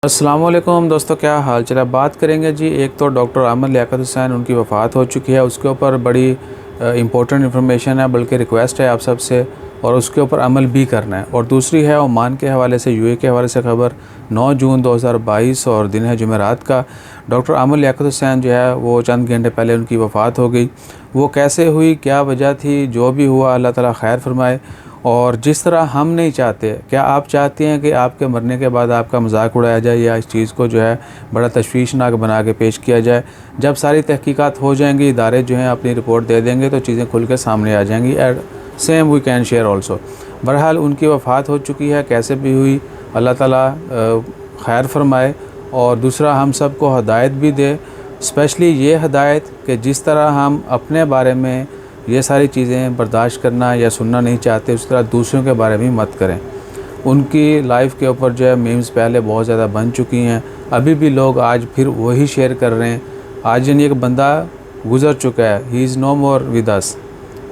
अस्सलाम वालेकुम दोस्तों, क्या हाल चाल है। बात करेंगे जी, एक तो डॉक्टर अहमद लियाकत हुसैन, उनकी वफ़ात हो चुकी है, उसके ऊपर बड़ी इम्पोर्टेंट इन्फॉर्मेशन है, बल्कि रिक्वेस्ट है आप सब से, और उसके ऊपर अमल भी करना है। और दूसरी है ओमान के हवाले से, यूए के हवाले से खबर 9 जून 2022 और दिन है जुमेरात का। डॉक्टर अहमद लियाकत हुसैन जो है वो चंद घंटे पहले उनकी वफ़ात हो गई। वो कैसे हुई, क्या वजह थी, जो भी हुआ अल्लाह ताला खैर फरमाए। और जिस तरह हम नहीं चाहते, क्या आप चाहते हैं कि आपके मरने के बाद आपका मजाक उड़ाया जाए या इस चीज़ को जो है बड़ा तशवीशनाक बना के पेश किया जाए। जब सारी तहकीकात हो जाएंगी, इदारे जो हैं अपनी रिपोर्ट दे देंगे, तो चीज़ें खुल के सामने आ जाएंगी। And same we can share also. बहरहाल उनकी वफ़ात हो चुकी है, कैसे भी हुई अल्लाह ताला खैर फरमाए। और दूसरा, हम सब को हदायत भी दे, स्पेशली ये हदायत कि जिस तरह हम अपने बारे में ये सारी चीज़ें बर्दाश्त करना या सुनना नहीं चाहते, उस तरह दूसरों के बारे में मत करें। उनकी लाइफ के ऊपर जो है मीम्स पहले बहुत ज़्यादा बन चुकी हैं, अभी भी लोग आज फिर वही शेयर कर रहे हैं। आज यानी एक बंदा गुज़र चुका है, he is no more with us,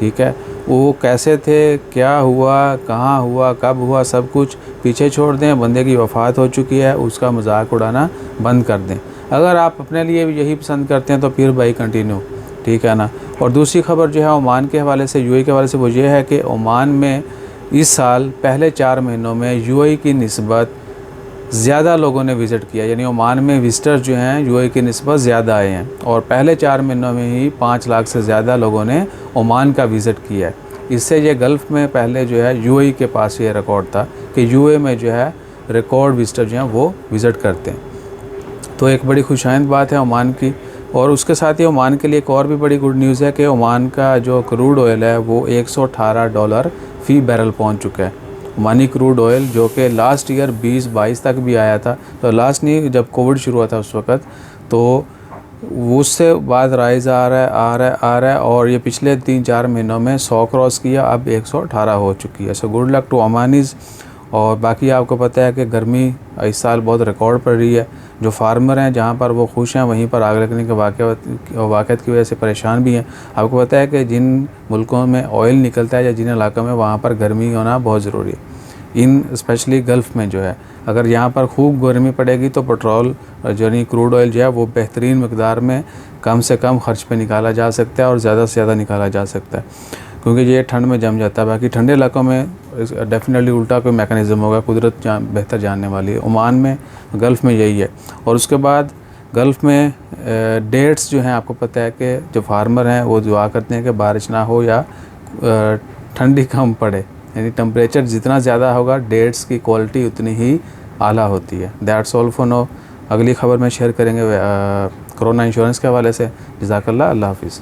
ठीक है। वो कैसे थे, क्या हुआ, कहाँ हुआ, कब हुआ, सब कुछ पीछे छोड़ दें। बंदे की वफ़ात हो चुकी है, उसका मजाक उड़ाना बंद कर दें। अगर आप अपने लिए यही पसंद करते हैं तो फिर भाई कंटिन्यू, ठीक है ना। और दूसरी खबर जो है ओमान के हवाले से, यूएई के हवाले से, वो ये है कि ओमान में इस साल पहले 4 महीनों में यूएई की निस्बत ज़्यादा लोगों ने विज़िट किया, यानी ओमान में विज़िटर्स जो हैं यूएई की निस्बत ज़्यादा आए हैं। और पहले 4 महीनों में ही 5 लाख से ज़्यादा लोगों ने ओमान का विज़िट किया है। इससे ये गल्फ़ में पहले जो है यूएई के पास ये रिकॉर्ड था कि यूएई में जो है रिकॉर्ड विज़िटर जो हैं वो विज़िट करते हैं। तो एक बड़ी खुशाइंद बात है ओमान की। और उसके साथ ही ओमान के लिए एक और भी बड़ी गुड न्यूज़ है कि ओमान का जो क्रूड ऑयल है वो $118 फ़ी बैरल पहुंच चुका है। ओमानी क्रूड ऑयल जो कि लास्ट ईयर 2022 तक भी आया था, तो लास्ट नहीं, जब कोविड शुरू हुआ था उस वक़्त, तो उससे बाद राइज़ आ रहा है और ये पिछले 3-4 महीनों में 100 क्रॉस किया, अब 118 हो चुकी है। So good luck to Omanis. और बाकी आपको पता है कि गर्मी इस साल बहुत रिकॉर्ड पड़ रही है। जो फार्मर हैं जहाँ पर वो खुश हैं, वहीं पर आग लगने के वाक़यात की वजह से परेशान भी हैं। आपको पता है कि जिन मुल्कों में ऑयल निकलता है या जिन इलाकों में, वहाँ पर गर्मी होना बहुत ज़रूरी है। इन स्पेशली गल्फ़ में जो है, अगर यहाँ पर खूब गर्मी पड़ेगी तो पेट्रोल यानी क्रूड ऑयल जो है वो बेहतरीन मकदार में कम से कम ख़र्च पे निकाला जा सकता है और ज़्यादा से ज़्यादा निकाला जा सकता है, क्योंकि ये ठंड में जम जाता है। बाकी ठंडे इलाकों में डेफिनेटली उल्टा कोई मैकेनिज़्म होगा, कुदरत बेहतर जानने वाली है। ओमान में, गल्फ़ में यही है। और उसके बाद गल्फ़ में डेट्स जो हैं, आपको पता है कि जो फार्मर हैं वो दुआ करते हैं कि बारिश ना हो या ठंडी कम पड़े, यानी टेम्परेचर जितना ज़्यादा होगा डेट्स की क्वालिटी उतनी ही आला होती है। That's all for now. अगली खबर में शेयर करेंगे कोरोना इंश्योरेंस के हवाले से। जज़ाकल्लाह, अल्लाह हाफ़िज़।